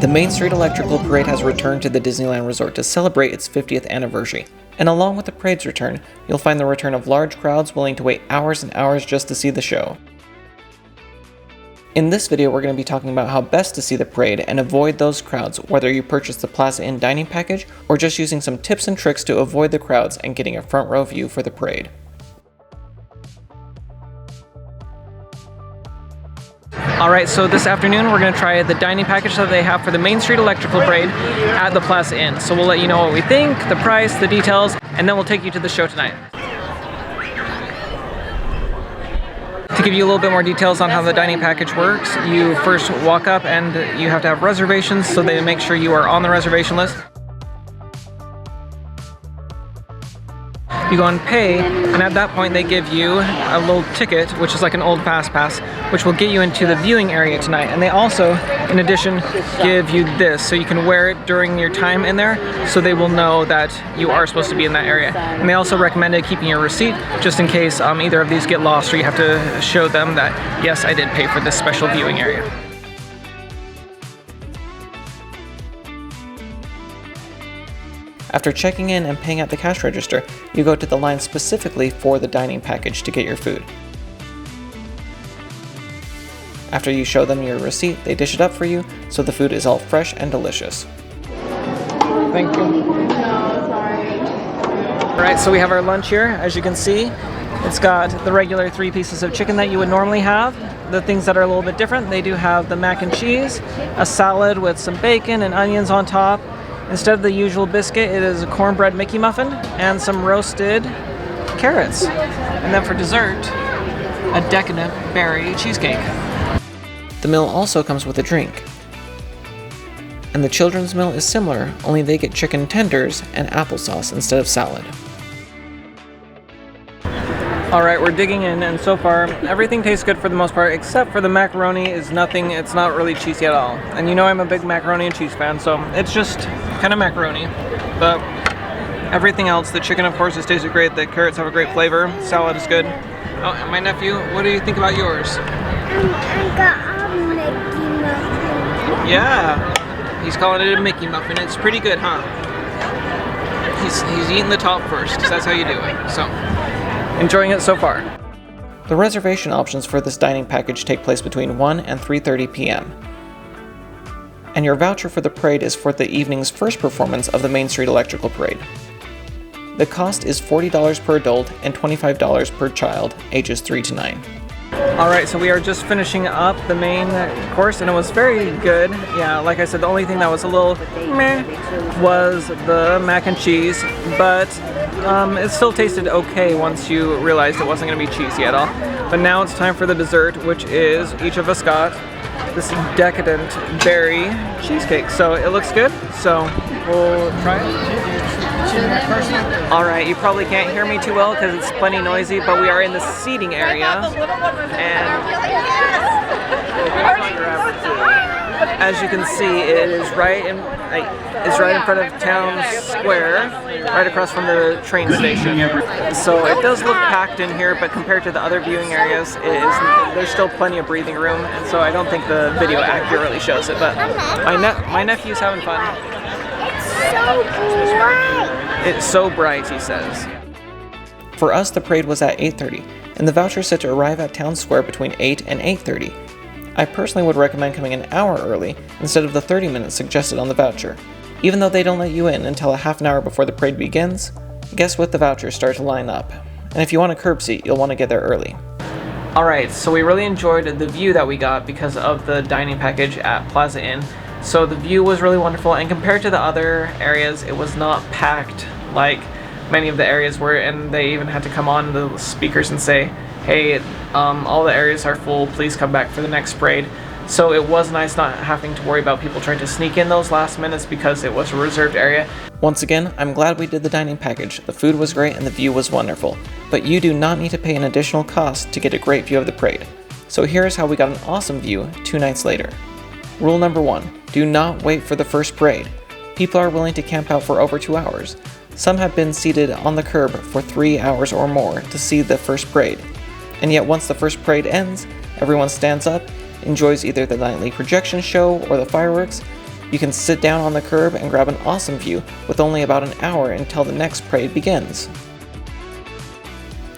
The Main Street Electrical Parade has returned to the Disneyland Resort to celebrate its 50th anniversary, and along with the parade's return, you'll find the return of large crowds willing to wait hours and hours just to see the show. In this video, we're going to be talking about how best to see the parade and avoid those crowds, whether you purchase the Plaza Inn dining package or just using some tips and tricks to avoid the crowds and getting a front row view for the parade. Alright, so this afternoon we're going to try the dining package that they have for the Main Street Electrical Parade at the Plaza Inn. So we'll let you know what we think, the price, the details, and then we'll take you to the show tonight. To give you a little bit more details on how the dining package works, you first walk up and you have to have reservations, so they make sure you are on the reservation list. You go and pay, and at that point they give you a little ticket, which is like an old fast pass, which will get you into the viewing area tonight. And they also, in addition, give you this, so you can wear it during your time in there, so they will know that you are supposed to be in that area. And they also recommended keeping your receipt, just in case either of these get lost, or you have to show them that, yes, I did pay for this special viewing area. After checking in and paying at the cash register, you go to the line specifically for the dining package to get your food. After you show them your receipt, they dish it up for you, so the food is all fresh and delicious. Thank you. Alright, so we have our lunch here. As you can see, it's got the regular 3 pieces of chicken that you would normally have. The things that are a little bit different, they do have the mac and cheese, a salad with some bacon and onions on top. Instead of the usual biscuit, it is a cornbread Mickey muffin and some roasted carrots. And then for dessert, a decadent berry cheesecake. The meal also comes with a drink. And the children's meal is similar, only they get chicken tenders and applesauce instead of salad. Alright, we're digging in, and so far everything tastes good for the most part, except for the macaroni is nothing, it's not really cheesy at all. And you know I'm a big macaroni and cheese fan, so it's just kind of macaroni. But everything else, the chicken of course has tasted great, the carrots have a great flavor, salad is good. Oh, and my nephew, what do you think about yours? I got a Mickey muffin. Yeah, he's calling it a Mickey muffin. It's pretty good, huh? He's eating the top first, because that's how you do it. So, enjoying it so far. The reservation options for this dining package take place between 1 and 3:30 p.m. And your voucher for the parade is for the evening's first performance of the Main Street Electrical Parade. The cost is $40 per adult and $25 per child, ages 3 to 9. Alright, so we are just finishing up the main course, and it was very good. Yeah, like I said, the only thing that was a little meh was the mac and cheese, but it still tasted okay once you realized it wasn't going to be cheesy at all. But now it's time for the dessert, which is, each of us got this decadent berry cheesecake. So it looks good, so we'll try it. Alright, you probably can't hear me too well because it's plenty noisy, but we are in the seating area, and as you can see, it is right in front of Town Square, right across from the train station. So it does look packed in here, but compared to the other viewing areas, there's still plenty of breathing room, and so I don't think the video accurately shows it, but my nephew's having fun. So bright. It's so bright, he says. For us, the parade was at 8:30, and the voucher said to arrive at Town Square between 8 and 8:30. I personally would recommend coming an hour early instead of the 30 minutes suggested on the voucher. Even though they don't let you in until a half an hour before the parade begins, guess what, the vouchers start to line up. And if you want a curb seat, you'll want to get there early. Alright, so we really enjoyed the view that we got because of the dining package at Plaza Inn. So the view was really wonderful, and compared to the other areas, it was not packed like many of the areas were, and they even had to come on the speakers and say, hey, all the areas are full, please come back for the next parade. So it was nice not having to worry about people trying to sneak in those last minutes because it was a reserved area. Once again, I'm glad we did the dining package. The food was great and the view was wonderful, but you do not need to pay an additional cost to get a great view of the parade. So here's how we got an awesome view 2 nights later. Rule number 1, do not wait for the first parade. People are willing to camp out for over 2 hours. Some have been seated on the curb for 3 hours or more to see the first parade. And yet once the first parade ends, everyone stands up, enjoys either the nightly projection show or the fireworks, You can sit down on the curb and grab an awesome view with only about an hour until the next parade begins.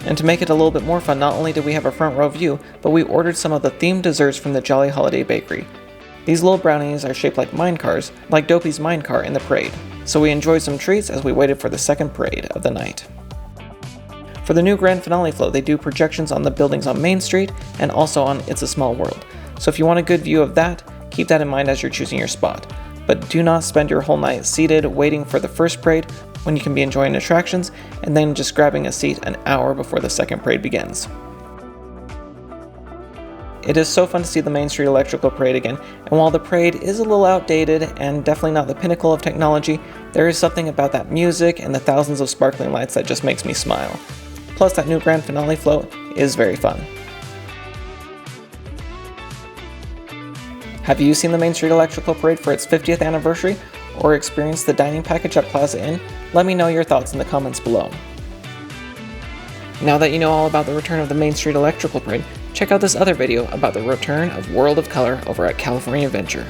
And to make it a little bit more fun, not only did we have a front row view, but we ordered some of the themed desserts from the Jolly Holiday Bakery. These little brownies are shaped like mine cars, like Dopey's mine car in the parade, so we enjoyed some treats as we waited for the second parade of the night. For the new grand finale float, they do projections on the buildings on Main Street and also on It's a Small World, so if you want a good view of that, keep that in mind as you're choosing your spot. But do not spend your whole night seated waiting for the first parade when you can be enjoying attractions and then just grabbing a seat an hour before the second parade begins. It is so fun to see the Main Street Electrical Parade again, and while the parade is a little outdated and definitely not the pinnacle of technology, there is something about that music and the thousands of sparkling lights that just makes me smile. Plus, that new grand finale float is very fun. Have you seen the Main Street Electrical Parade for its 50th anniversary, or experienced the dining package at Plaza Inn? Let me know your thoughts in the comments below. Now that you know all about the return of the Main Street Electrical Parade, check out this other video about the return of World of Color over at California Adventure.